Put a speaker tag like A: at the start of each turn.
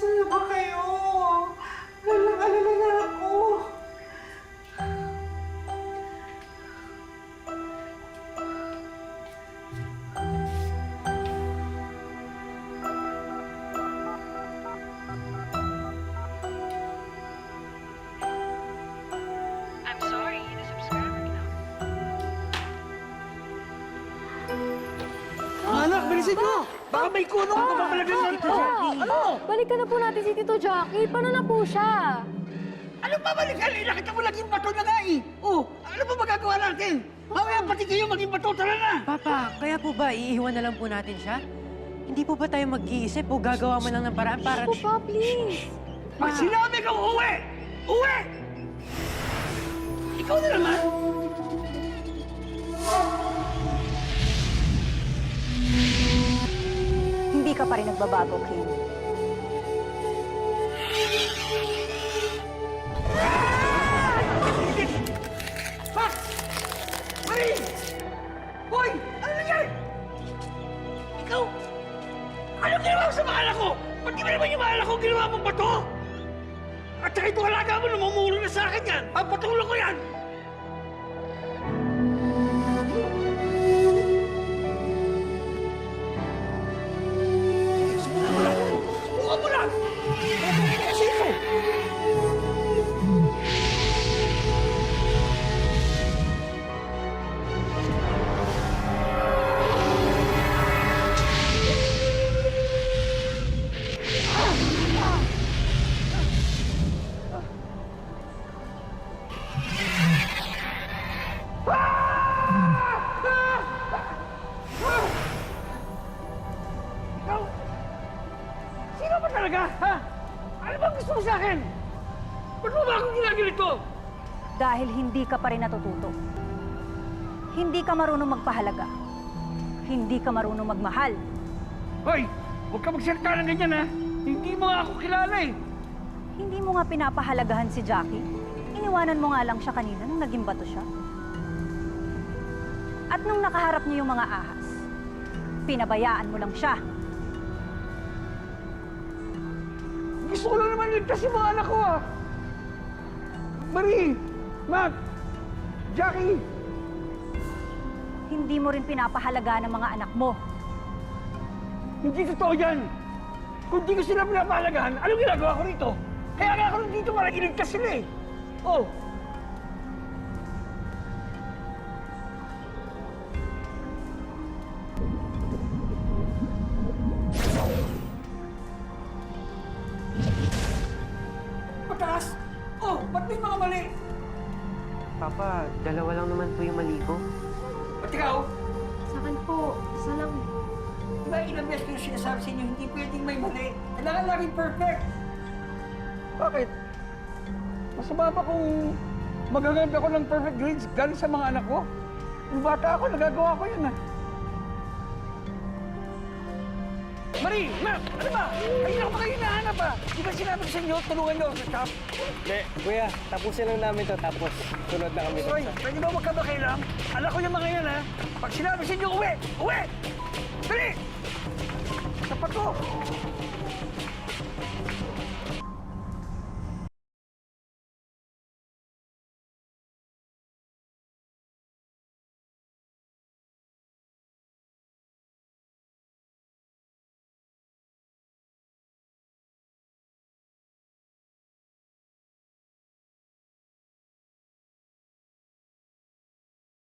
A: Saan na ba kayo? Alala na ako.
B: I'm sorry, the subscriber cannot.
C: Anak, bilisin mo! Baka may kunong ka pa pala ganyan. Ano?
D: Balikan na po natin si Tito Jackie. Paano na po siya?
C: Ano pa balikan? Eh, nakita mo laging bato na nga eh. Oh, ano pa magagawa natin? Mamaya pati kayo maging bato, tara na!
E: Papa, kaya po ba iiwan na lang po natin siya? Hindi po ba tayo mag-iisip o gagawa mo lang ng paraan para...
D: Po pa, please.
C: Pag sinabi kang uwi! Uwi! Ikaw na naman!
F: Hindi ka pa rin nagbabago, King.
C: Max! Marie! Hoy! Ano nangyari? Ikaw! Ano ginawa mo sa mga anak ko? Ba't di ba naman yung mga anak ko ginawa mong bato? At saka itong alaga mo, namumuro na sa akin yan! Papatulong ko yan! Subukan mo lang! Subukan mo lang! Kasi ito! Ikaw? Sino ba talaga, ha? Ano bang gusto mo sa akin? Ba't mo ba akong ginaganito?
F: Dahil hindi ka pa rin natututo. Hindi ka marunong magpahalaga. Hindi ka marunong magmahal.
C: Hoy! Huwag ka magsalita ng ganyan, ha? Hindi mo nga ako kilala, eh.
F: Hindi mo nga pinapahalagahan si Jackie. Iniwanan mo nga lang siya kanina nung naging bato siya. At nung nakaharap niyo yung mga ahas, pinabayaan mo lang siya.
C: Gusto ko lang naman ligtas yung mga anak ko, ha? Marie! Mac! Jackie!
F: Hindi mo rin pinapahalagaan ang mga anak mo.
C: Hindi totoo yan! Kung di ko sila pinapahalagahan, anong ginagawa ko rito? Kaya nga ako dito para iligtas sila, eh. Oh! Pataas! Oh! Ba't may mga mali?
E: Papa, dalawa lang naman po yung mali ko.
C: At ikaw?
D: Sa akin po, isa lang.
C: Diba ilang beses ko yung sinasabi sa inyo, hindi pwedeng may mali. Kailangan laging perfect. Bakit? Masama ba kung magaganda ko ng perfect grades galing sa mga anak ko? Nung bata ako, nagagawa ko yan, ha? Marie! Ma'am! Ano ba? Ayun ako ba kayo hinahanap, ha? Di ba sinabi ko sa inyo, tulungan niyo ako sa shop?
G: Hindi, kuya, tapusin lang namin to tapos sunod na kami
C: Hoy,
G: doon sa...
C: pwede ba magkabakilang? Alam ko yung mga yan, ha? Pag sinabi sa inyo, uwi! Uwi! Dali! Sapat ko!